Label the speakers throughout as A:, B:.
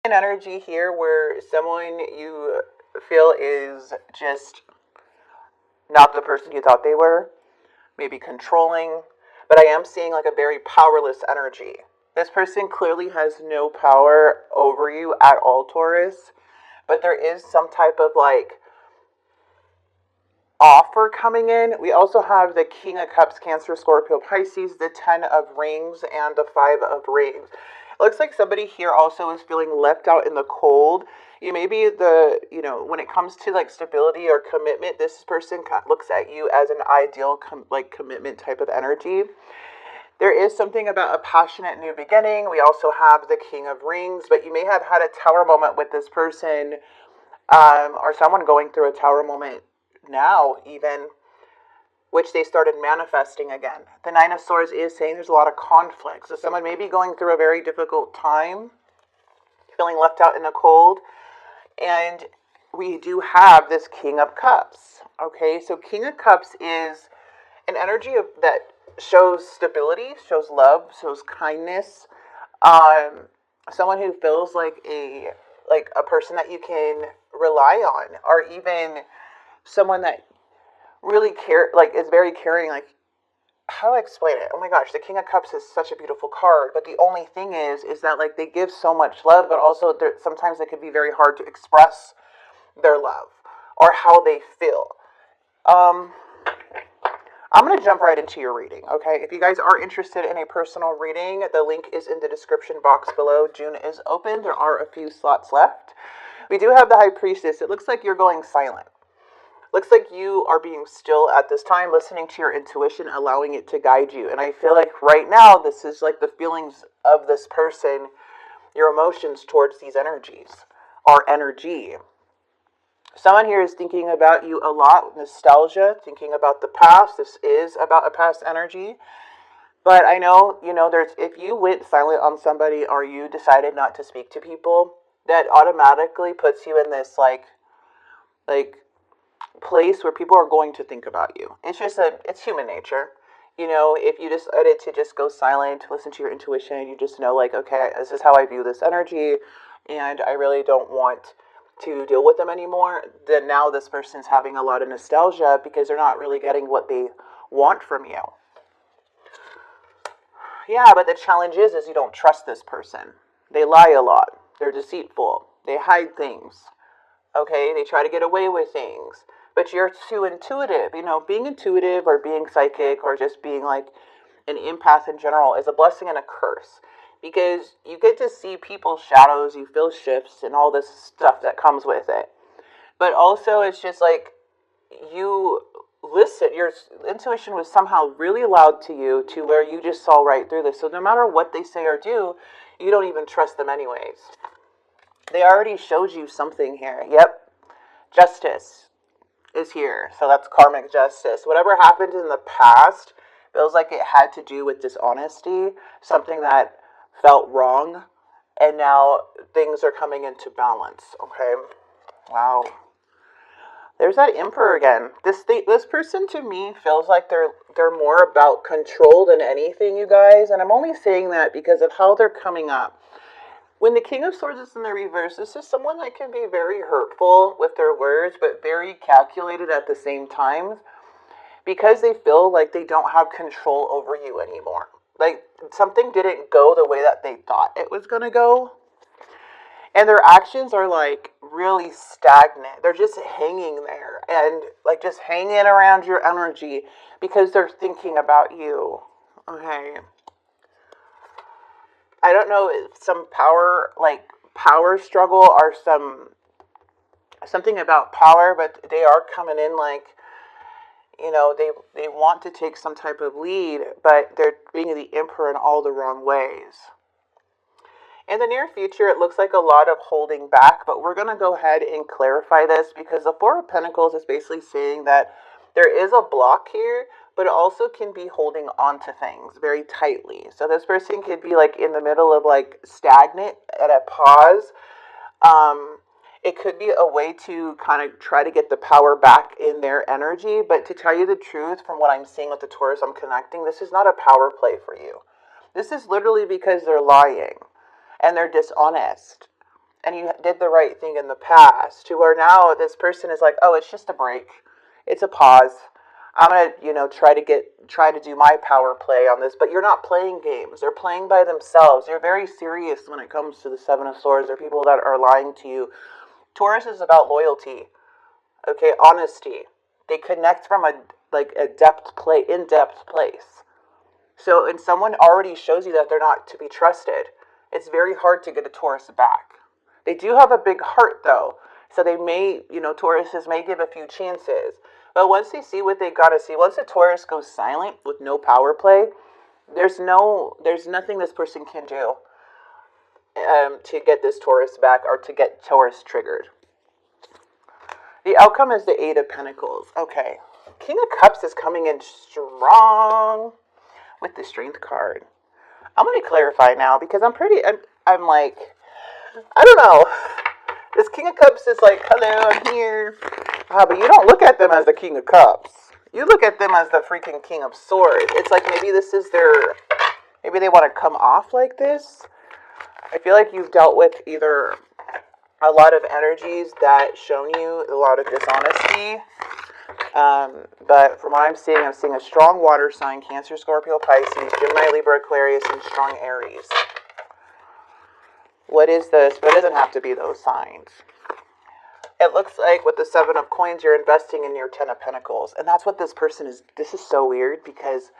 A: An energy here where someone you feel is just not the person you thought they were, maybe controlling, but I am seeing like a very powerless energy. This person clearly has no power over you at all, Taurus, but there is some type of like offer coming in. We also have the King of Cups, Cancer, Scorpio, Pisces, the Ten of Rings, and the Five of Rings. It looks like somebody here also is feeling left out in the cold. You may be when it comes to like stability or commitment, this person looks at you as an ideal commitment type of energy. There is something about a passionate new beginning. We also have the King of Rings, but you may have had a tower moment with this person, or someone going through a tower moment now, even, which they started manifesting again. The Nine of Swords is saying there's a lot of conflict. So someone may be going through a very difficult time, feeling left out in the cold. And we do have this King of Cups. Okay, so King of Cups is an energy that shows stability, shows love, shows kindness. Someone who feels like a person that you can rely on, or even someone that really is very caring. Like, how do I explain it? Oh my gosh, the King of Cups is such a beautiful card, but the only thing is that like they give so much love, but also sometimes it can be very hard to express their love or how they feel. I'm going to jump right into your reading, okay? If you guys are interested in a personal reading, the link is in the description box below. June is open. There are a few slots left. We do have the High Priestess. It looks like you're going silent. Looks like you are being still at this time, listening to your intuition, allowing it to guide you. And I feel like right now, this is like the feelings of this person, your emotions towards these energies, or energy. Someone here is thinking about you a lot, nostalgia, thinking about the past. This is about a past energy. But I know, if you went silent on somebody or you decided not to speak to people, that automatically puts you in this like place where people are going to think about you. It's human nature. If you decided to just go silent, listen to your intuition, you just know like, okay, this is how I view this energy, and I really don't want to deal with them anymore, then now this person's having a lot of nostalgia because they're not really getting what they want from you. Yeah, but the challenge is you don't trust this person. They lie a lot. They're deceitful. They hide things. Okay, they try to get away with things. But you're too intuitive. Being intuitive or being psychic or just being like an empath in general is a blessing and a curse. Because you get to see people's shadows, you feel shifts and all this stuff that comes with it. But also it's just like you listen, your intuition was somehow really loud to you to where you just saw right through this. So no matter what they say or do, you don't even trust them anyways. They already showed you something here. Yep. Justice is here. So that's karmic justice. Whatever happened in the past feels like it had to do with dishonesty, something that felt wrong, and now things are coming into balance. Okay. Wow. There's that Emperor again. This person to me feels like they're more about control than anything, you guys. And I'm only saying that because of how they're coming up. When the King of Swords is in the reverse, this is someone that can be very hurtful with their words, but very calculated at the same time, because they feel like they don't have control over you anymore. Like something didn't go the way that they thought it was going to go. And their actions are like really stagnant. They're just hanging there and like just hanging around your energy because they're thinking about you. Okay. I don't know if some power struggle or something about power, but they are coming in like, they want to take some type of lead, but they're being the emperor in all the wrong ways. In the near future, it looks like a lot of holding back, but we're going to go ahead and clarify this because the Four of Pentacles is basically saying that there is a block here, but it also can be holding on to things very tightly. So this person could be like in the middle of like stagnant at a pause. It could be a way to kind of try to get the power back in their energy. But to tell you the truth, from what I'm seeing with the Taurus I'm connecting, this is not a power play for you. This is literally because they're lying and they're dishonest. and you did the right thing in the past, to where now this person is like, oh, it's just a break. It's a pause. I'm going to, try to do my power play on this, but you're not playing games. They're playing by themselves. You're very serious when it comes to the Seven of Swords. There are people that are lying to you. Taurus is about loyalty, okay, honesty. They connect from a in-depth place. So, and someone already shows you that they're not to be trusted. It's very hard to get a Taurus back. They do have a big heart, though. So they may, Tauruses may give a few chances. But once they see what they gotta see, once a Taurus goes silent with no power play, there's nothing this person can do to get this Taurus back or to get Taurus triggered. The outcome is the Eight of Pentacles. Okay. King of Cups is coming in strong with the Strength card. I'm going to clarify now because I'm like, I don't know. This King of Cups is like, hello, I'm here. But you don't look at them as the King of Cups. You look at them as the freaking King of Swords. It's like maybe maybe they want to come off like this. I feel like you've dealt with either a lot of energies that shown you a lot of dishonesty. But from what I'm seeing a strong water sign, Cancer, Scorpio, Pisces, Gemini, Libra, Aquarius, and strong Aries. What is this? But it doesn't have to be those signs. It looks like with the Seven of Coins, you're investing in your Ten of Pentacles. And that's what this person is. This is so weird because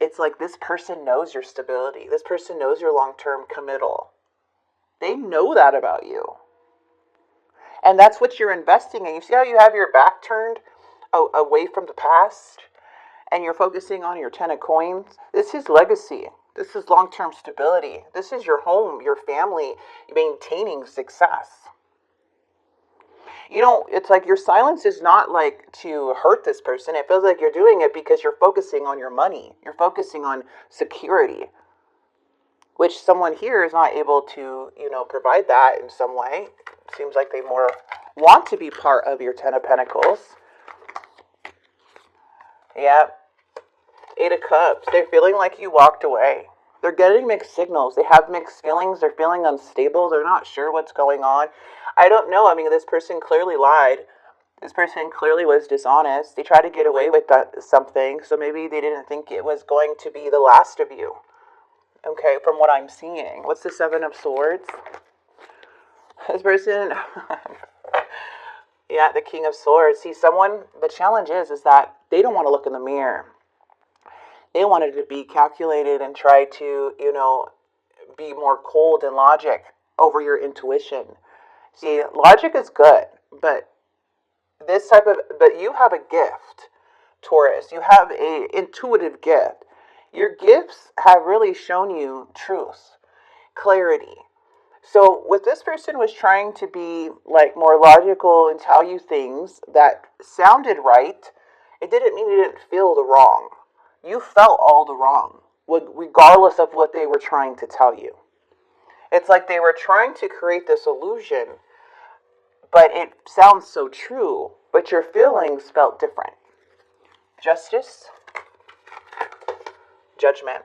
A: it's like this person knows your stability. This person knows your long-term committal. They know that about you. And that's what you're investing in. You see how you have your back turned away from the past? And you're focusing on your Ten of Coins? This is legacy. This is long-term stability. This is your home, your family, maintaining success. It's like your silence is not like to hurt this person. It feels like you're doing it because you're focusing on your money. You're focusing on security, which someone here is not able to, provide that in some way. Seems like they more want to be part of your Ten of Pentacles. Yeah. Eight of Cups. They're feeling like you walked away. They're getting mixed signals. They have mixed feelings. They're feeling unstable. They're not sure what's going on. I don't know. I mean, this person clearly lied. This person clearly was dishonest. They tried to get away with something, so maybe they didn't think it was going to be the last of you. Okay, from what I'm seeing. What's the Seven of Swords? This person, yeah, the King of Swords. See, the challenge is that they don't want to look in the mirror. They wanted to be calculated and try to, be more cold and logic over your intuition. See, logic is good, but you have a gift, Taurus. You have an intuitive gift. Your gifts have really shown you truth, clarity. So what this person was trying to be like more logical and tell you things that sounded right, it didn't mean you didn't feel the wrong. You felt all the wrong, regardless of what they were trying to tell you. It's like they were trying to create this illusion, but it sounds so true, but your feelings felt different. Justice, Judgment.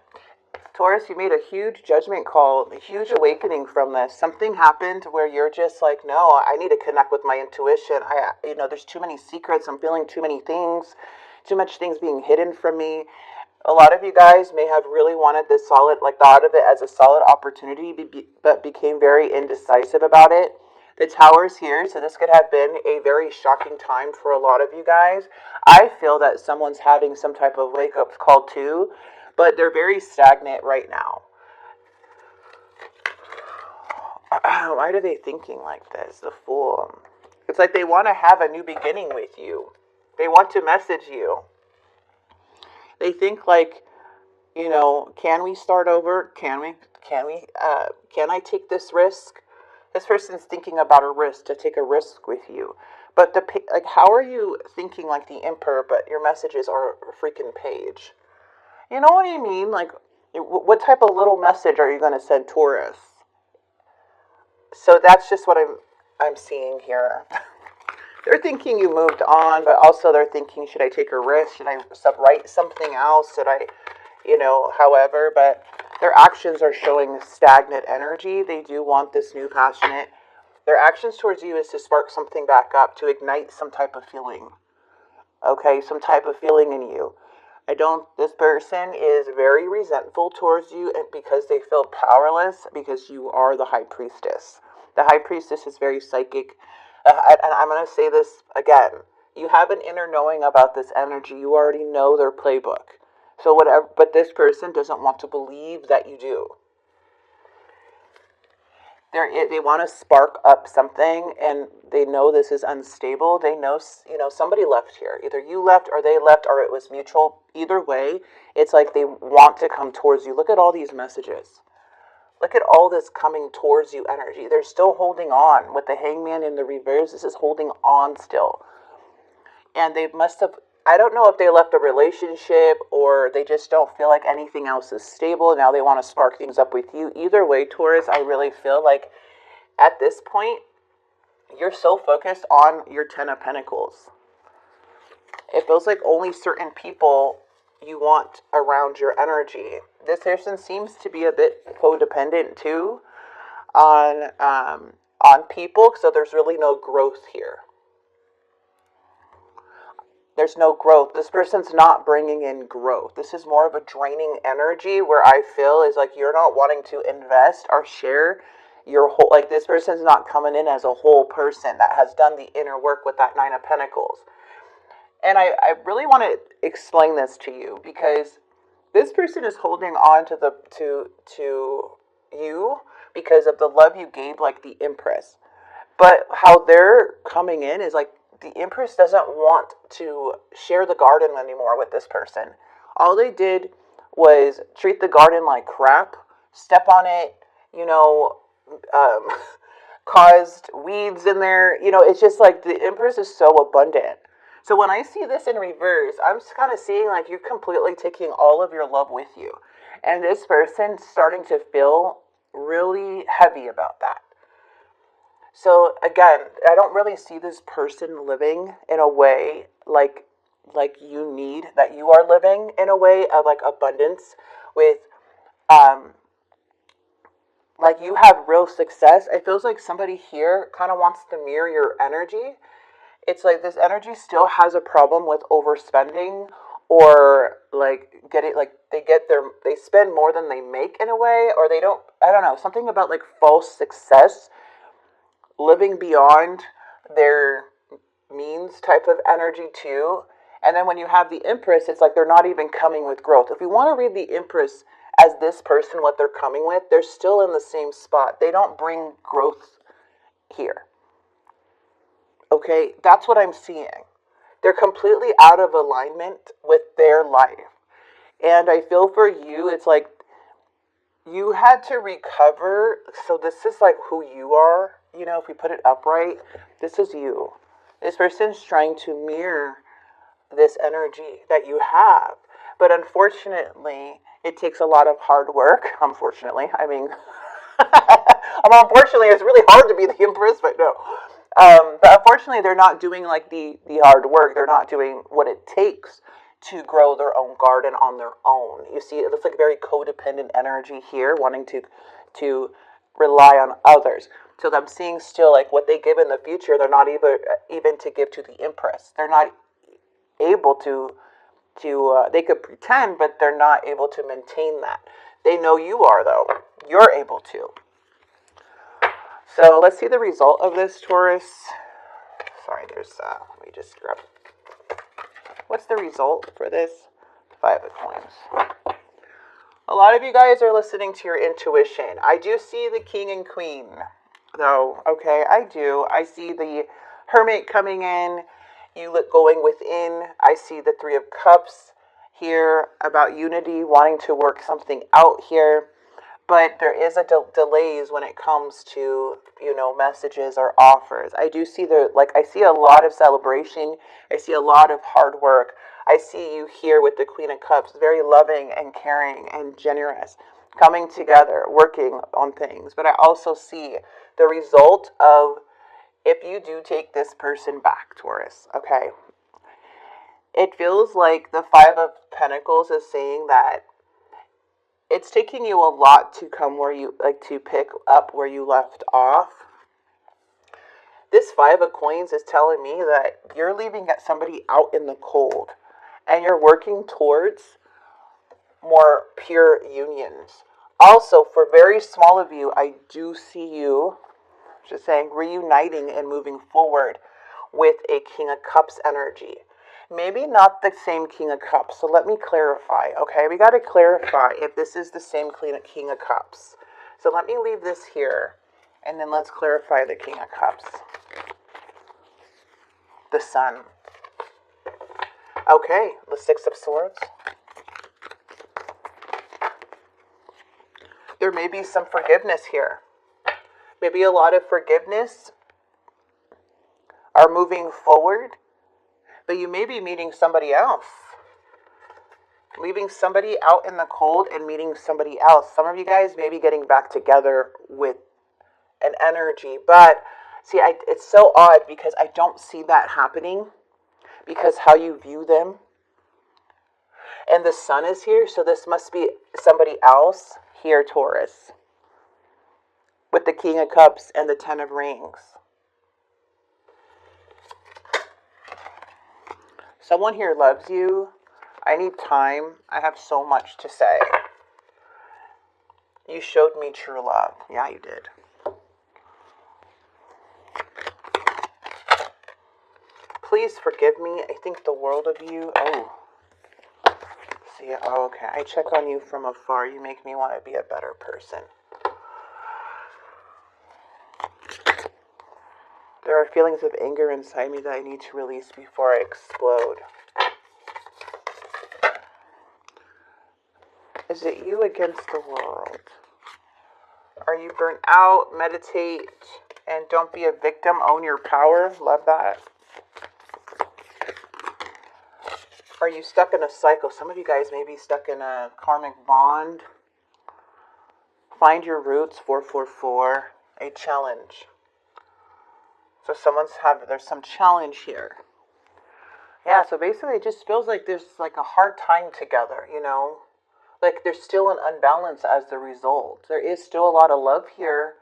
A: Taurus, you made a huge judgment call, a huge awakening from this. Something happened where you're just like, no, I need to connect with my intuition. There's too many secrets. I'm feeling too many things, too much things being hidden from me. A lot of you guys may have really wanted this thought of it as a solid opportunity, but became very indecisive about it. The Tower's here, so this could have been a very shocking time for a lot of you guys. I feel that someone's having some type of wake-up call too, but they're very stagnant right now. Why are they thinking like this? The Fool. It's like they want to have a new beginning with you. They want to message you. They think like, can we start over? Can I take this risk? This person's thinking about a risk, to take a risk with you. But how are you thinking like the Emperor, but your messages are a freaking page? You know what I mean? Like, what type of little message are you going to send Taurus? So that's just what I'm seeing here. They're thinking you moved on, but also they're thinking, should I take a risk? Should I write something else? Should I, however, but Their actions are showing stagnant energy. They do want this new passionate. Their actions towards you is to spark something back up, to ignite some type of feeling. Okay, some type of feeling in you. This person is very resentful towards you and because they feel powerless because you are the high priestess. The high priestess is very psychic. And I'm going to say this again. You have an inner knowing about this energy. You already know their playbook. So whatever, but this person doesn't want to believe that you do. They want to spark up something, and they know this is unstable. They know, somebody left here. Either you left or they left, or it was mutual. Either way, it's like they want to come towards you. Look at all these messages. Look at all this coming towards you energy. They're still holding on. With the hangman in the reverse, this is holding on still. And they must have, I don't know if they left a relationship or they just don't feel like anything else is stable. Now they want to spark things up with you. Either way, Taurus, I really feel like at this point, you're so focused on your 10 of Pentacles. It feels like only certain people you want around your energy. This person seems to be a bit codependent too on people, so there's really no growth here. There's no growth. This person's not bringing in growth. This is more of a draining energy where I feel is like you're not wanting to invest or share your whole, like this person's not coming in as a whole person that has done the inner work with that 9 of Pentacles. And I really want to explain this to you because this person is holding on to you because of the love you gave, like the Empress. But how they're coming in is like the Empress doesn't want to share the garden anymore with this person. All they did was treat the garden like crap, step on it, caused weeds in there. It's just like the Empress is so abundant. So when I see this in reverse, I'm just kind of seeing like you're completely taking all of your love with you. And this person's starting to feel really heavy about that. So again, I don't really see this person living in a way like you need, that you are living in a way of like abundance with, like you have real success. It feels like somebody here kind of wants to mirror your energy. It's like this energy still has a problem with overspending or like they spend more than they make in a way, or I don't know, something about like false success, living beyond their means type of energy too. And then when you have the Empress, it's like they're not even coming with growth. If you want to read the Empress as this person, what they're coming with, they're still in the same spot. They don't bring growth here. Okay, that's what I'm seeing. They're completely out of alignment with their life. And I feel for you, it's like you had to recover. So this is like who you are. If we put it upright, this is you. This person's trying to mirror this energy that you have. But unfortunately, it takes a lot of hard work. Unfortunately, I mean, unfortunately, it's really hard to be the Empress, but no. But unfortunately, they're not doing like the hard work. They're not doing what it takes to grow their own garden on their own. You see, it looks like very codependent energy here, wanting to rely on others. So I'm seeing still like what they give in the future, they're not even to give to the Empress. They're not able to they could pretend, but they're not able to maintain that. They know you are, though. You're able to. So let's see the result of this, Taurus. Sorry, let me just grab. What's the result for this? 5 of Coins. A lot of you guys are listening to your intuition. I do see the King and Queen, though. Okay, I do. I see the Hermit coming in. You look going within. I see the 3 of Cups here about unity, wanting to work something out here. But there is a delays when it comes to, messages or offers. I do see I see a lot of celebration. I see a lot of hard work. I see you here with the Queen of Cups, very loving and caring and generous, coming together, working on things. But I also see the result of, if you do take this person back, Taurus, okay, it feels like the 5 of Pentacles is saying that it's taking you a lot to come where you, like, to pick up where you left off. This Five of Coins is telling me that you're leaving somebody out in the cold, and you're working towards more pure unions. Also, for very small of you, I do see you, just saying, reuniting and moving forward with a King of Cups energy. Maybe not the same King of Cups, so let me clarify, okay? We got to clarify if this is the same King of Cups. So let me leave this here, and then let's clarify the King of Cups. The Sun. Okay, the Six of Swords. There may be some forgiveness here. Maybe a lot of forgiveness are moving forward, but you may be meeting somebody else. Leaving somebody out in the cold and meeting somebody else. Some of you guys may be getting back together with an energy, but see, it's so odd because I don't see that happening, because how you view them. And the Sun is here, so this must be somebody else here, Taurus, with the King of Cups and the Ten of Rings. Someone here loves you. I need time. I have so much to say. You showed me true love. Yeah, you did. Please forgive me. I think the world of you. Oh. See, oh, okay. I check on you from afar. You make me want to be a better person. There are feelings of anger inside me that I need to release before I explode. Is it you against the world? Are you burnt out? Meditate and don't be a victim. Own your power. Love that. Are you stuck in a cycle? Some of you guys may be stuck in a karmic bond. Find your roots. 444. A challenge. So there's some challenge here. Yeah, so basically it just feels like there's like a hard time together, you know? Like there's still an unbalance as the result. There is still a lot of love here,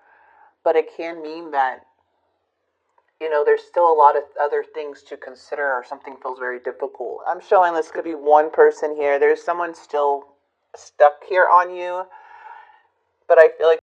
A: but it can mean that, you know, there's still a lot of other things to consider, or something feels very difficult. I'm showing this could be one person here. There's someone still stuck here on you, but I feel like